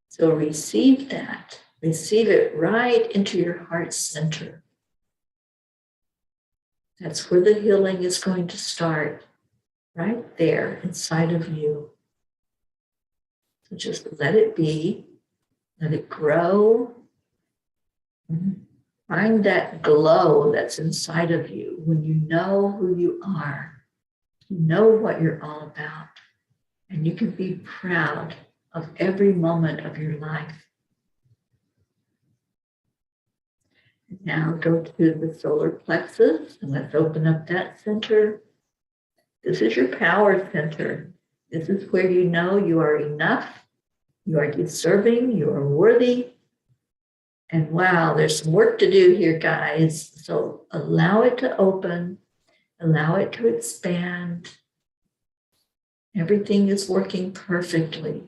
So receive that. Receive it right into your heart center. That's where the healing is going to start, right there inside of you. So just let it be, let it grow. Find that glow that's inside of you when you know who you are, you know what you're all about, and you can be proud of every moment of your life. Now go to the solar plexus and let's open up that center. This is your power center. This is where you know you are enough, you are deserving, you are worthy. And wow, there's some work to do here, guys. So allow it to open, allow it to expand. Everything is working perfectly.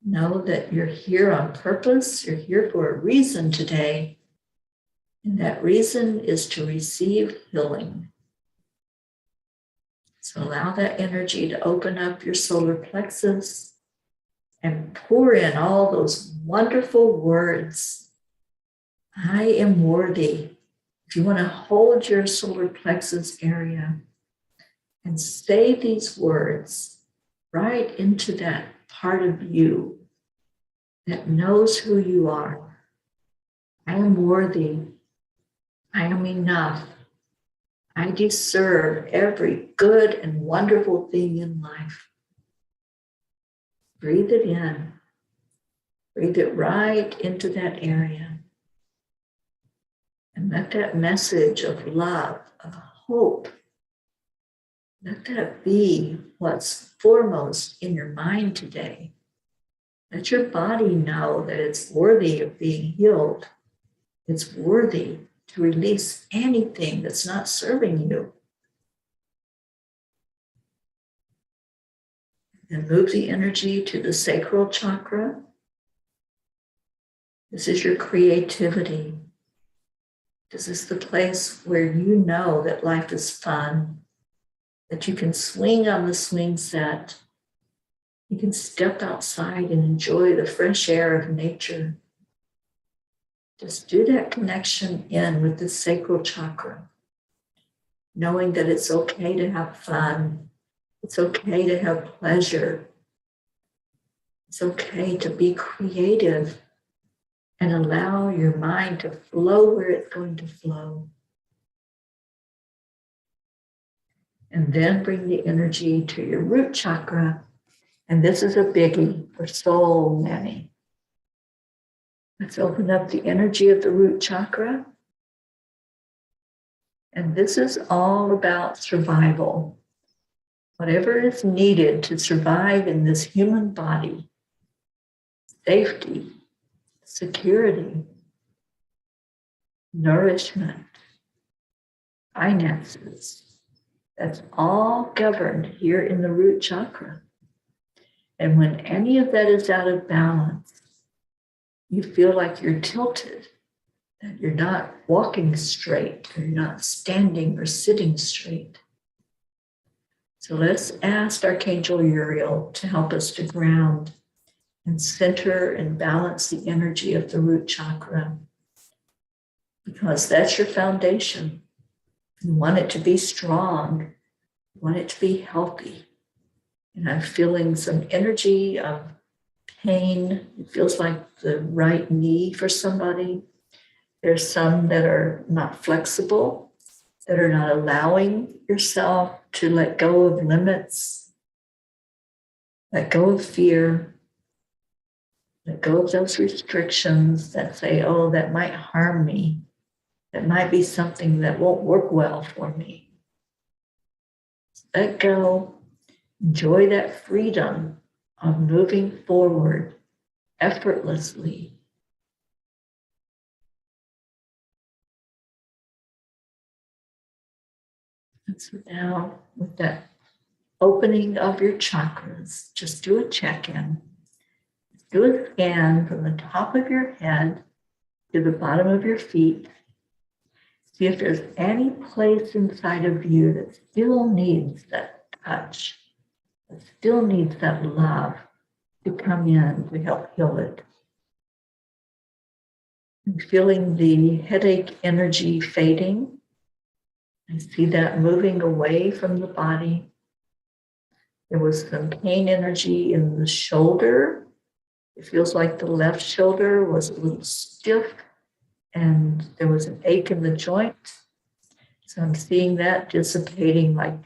Know that you're here on purpose. You're here for a reason today. And that reason is to receive healing. So allow that energy to open up your solar plexus and pour in all those wonderful words. I am worthy. If you want to hold your solar plexus area and say these words right into that part of you that knows who you are. I am worthy. I am enough. I deserve every good and wonderful thing in life. Breathe it in. Breathe it right into that area. And let that message of love, of hope, let that be what's foremost in your mind today. Let your body know that it's worthy of being healed. It's worthy to release anything that's not serving you. And move the energy to the sacral chakra. This is your creativity. This is the place where you know that life is fun, that you can swing on the swing set. You can step outside and enjoy the fresh air of nature. Just do that connection in with the sacral chakra, knowing that it's okay to have fun. It's okay to have pleasure. It's okay to be creative and allow your mind to flow where it's going to flow. And then bring the energy to your root chakra. And this is a biggie for so many. Let's open up the energy of the root chakra. And this is all about survival. Whatever is needed to survive in this human body, safety, security, nourishment, finances, that's all governed here in the root chakra. And when any of that is out of balance, you feel like you're tilted, that you're not walking straight, or you're not standing or sitting straight. So let's ask Archangel Uriel to help us to ground and center and balance the energy of the root chakra, because that's your foundation. You want it to be strong, you want it to be healthy. And I'm feeling some energy of pain. It feels like the right knee for somebody. There's some that are not flexible, that are not allowing yourself to let go of limits, let go of fear, let go of those restrictions that say, oh, that might harm me. That might be something that won't work well for me. Let go. Enjoy that freedom of moving forward effortlessly. And so now, with that opening of your chakras, just do a check-in. Do a scan from the top of your head to the bottom of your feet. See if there's any place inside of you that still needs that touch, that still needs that love to come in to help heal it. I'm feeling the headache energy fading. I see that moving away from the body. There was some pain energy in the shoulder. It feels like the left shoulder was a little stiff and there was an ache in the joint. So I'm seeing that dissipating, like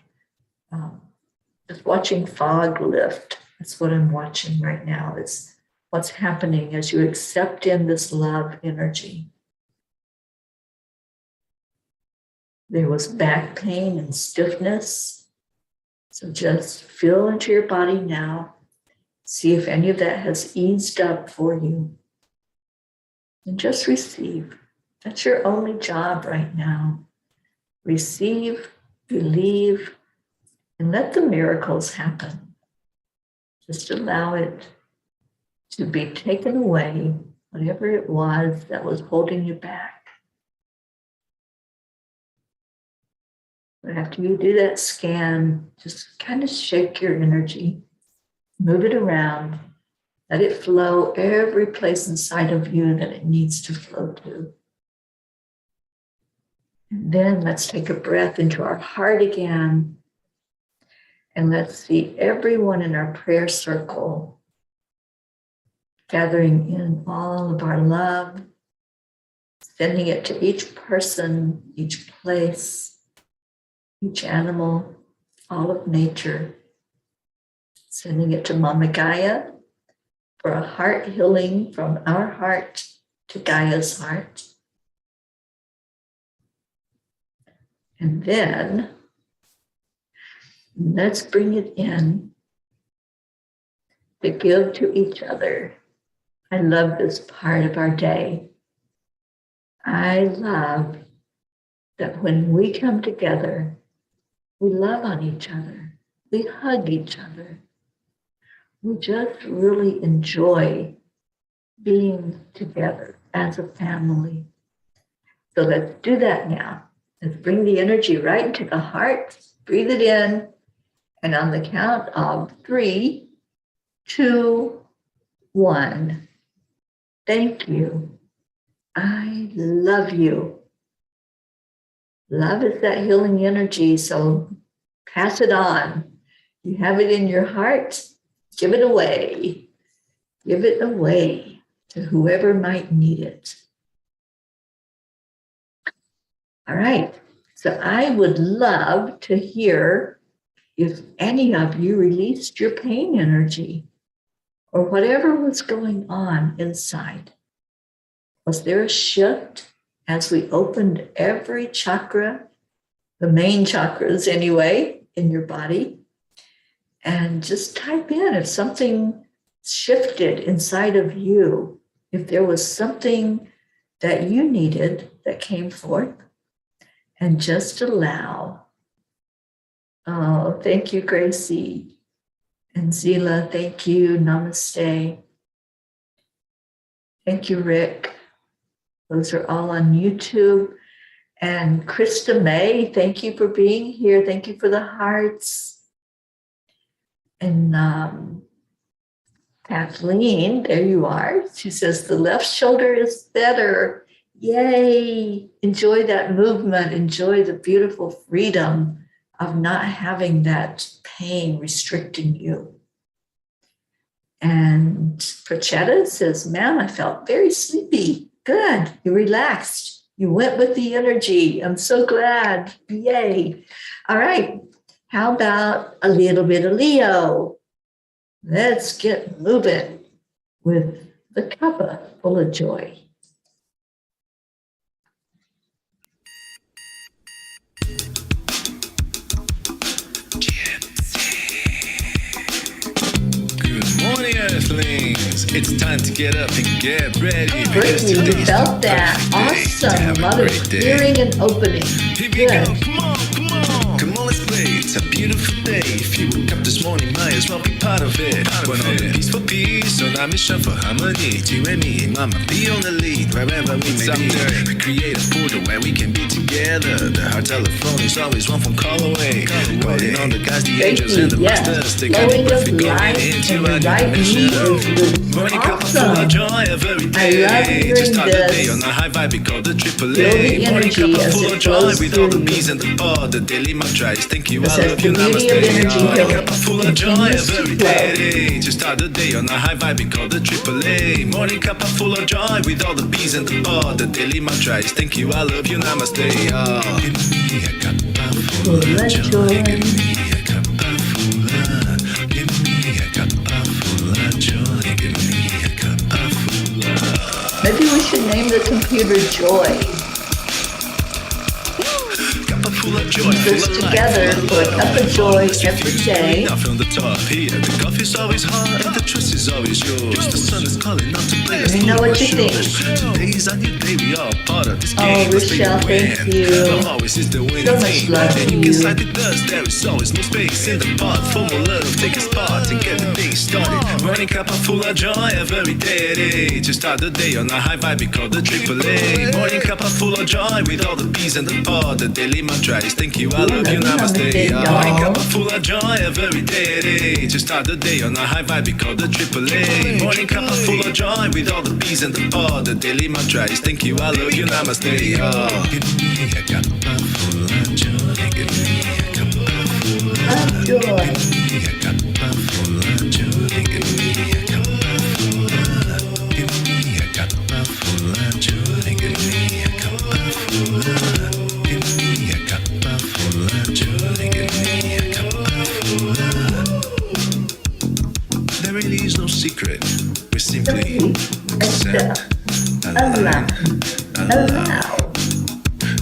just watching fog lift. That's what I'm watching right now. It's what's happening as you accept in this love energy. There was back pain and stiffness. So just feel into your body now. See if any of that has eased up for you. And just receive. That's your only job right now. Receive, believe, and let the miracles happen. Just allow it to be taken away, whatever it was that was holding you back. But after you do that scan, just kind of shake your energy, move it around, let it flow every place inside of you that it needs to flow to. And then let's take a breath into our heart again. And let's see everyone in our prayer circle gathering in all of our love, sending it to each person, each place, each animal, all of nature, sending it to Mama Gaia for a heart healing from our heart to Gaia's heart. And then let's bring it in to give to each other. I love this part of our day. I love that when we come together, we love on each other. We hug each other. We just really enjoy being together as a family. So let's do that now. Let's bring the energy right into the heart. Breathe it in. And on the count of 3, 2, 1. Thank you. I love you. Love is that healing energy, so pass it on. You have it in your heart, give it away. Give it away to whoever might need it. All right. So I would love to hear if any of you released your pain energy or whatever was going on inside. Was there a shift as we opened every chakra, the main chakras anyway, in your body? And just type in if something shifted inside of you, if there was something that you needed that came forth, and just allow. Oh, thank you, Gracie. And Zila, thank you. Namaste. Thank you, Rick. Those are all on YouTube. And Krista May, thank you for being here. Thank you for the hearts. And Kathleen, there you are. She says the left shoulder is better. Yay. Enjoy that movement. Enjoy the beautiful freedom of not having that pain restricting you. And Prachetta says, ma'am, I felt very sleepy. Good. You relaxed. You went with the energy. I'm so glad. Yay. All right. How about a little bit of Leo? Let's get moving with the Cuppa Fulla Joy. Morning, Earthlings! It's time to get up and get ready. Brittany, you felt that. Awesome. A lot of clearing and opening. Here we go. Good. Come on, come on. Come on, let's play. It's a beautiful day. If you woke up this morning, might as well be part of it. We're on a peaceful peace, on our mission for harmony. You and me, mama, be on the lead wherever we may be. We create a portal where we can be together. The heart telephone is always one phone call away. Calling on the guys, the angels, and the masters. They got it perfect going into our dimension. Morning Cuppa Fulla Joy every day. I love hearing Just start the day this. on a high vibe, we call the triple Feel A. the Morning energy Cuppa as Fulla it Joy flows with all the through bees and the pod. The daily mantra is thank you, It I says love you, the beauty of namaste. energy Morning healing Cuppa Fulla Joy continues to every flow. day. Just start the day on a high vibe, we call the triple A. Morning Cuppa Fulla Joy with all the bees and the pod. The daily mantra is thank you, I love you, namaste. Give me a Cuppa Fulla Joy. Give me a Cuppa Fulla. Give me a Cuppa Fulla Joy. Give me a Cuppa Fulla. Maybe we should name the computer Joy. Cuppa Fulla Joy. This together for Cuppa Joy every day. Now from the top here, the coffee's always hot and the trust is always yours. The sun is calling out to play. Let me know what you think. Today's a new day, we all part of this Oh, game. Let's make Rochelle, it win. thank you. Love always is the winning So much team. love And to you can you. slide the dust, there is always no space in the pot. For more love, take a spot and get the day started. Morning Cuppa Fulla Joy every day. Just start the day on a high vibe, we call the triple A. Morning Cuppa Fulla Joy with all the bees and the pod. The daily mantra is thank you, I love you, namaste. Morning Cuppa Fulla Joy every day. Just start the day on a high vibe, we call the triple A. Morning Cuppa Fulla Joy with all the bees and the pod. The daily mantra is thank you, I love you, namaste. Give me a Cuppa Fulla Joy. Give me a Cuppa Fulla Joy. Give me a Cuppa Fulla Joy. Give me a Cuppa Fulla. Give me a Cuppa Fulla Joy. Give me a Cuppa Fulla. Give me a Cuppa Fulla Joy. Give me a Cuppa Fulla. There really is no secret. We simply accept, allow.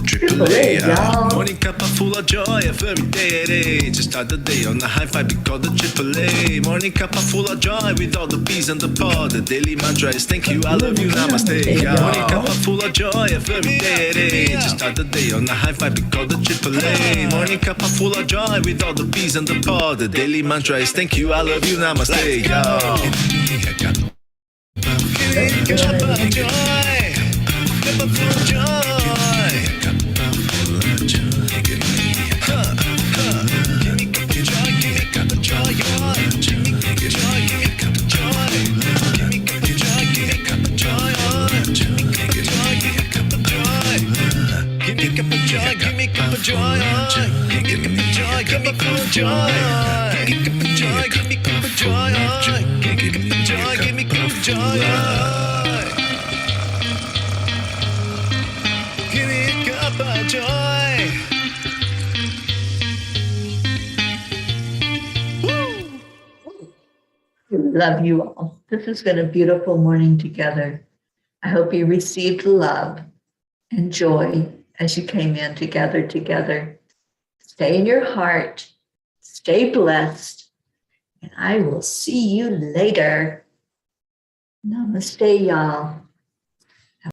Triple A, y'all. Morning Cuppa Fulla Joy every day. Just start the day on a high vibe, we call the triple A. Morning Cuppa Fulla Joy with all the bees and the pod. The daily mantra is thank you, I love you, namaste. Morning Cuppa Fulla Joy every day. Just start the day on a high vibe, we call the triple A. Morning Cuppa Fulla Joy with all the bees and the pod. The daily mantra is thank you, I love you, namaste. Give me a Cuppa Fulla Joy. Cuppa Fulla Joy. joy. Give me a cup of joy. Woo! Love you all. This has been a beautiful morning together. I hope you received love and joy as you came in together. Stay in your heart. Stay blessed. And I will see you later. Namaste, y'all.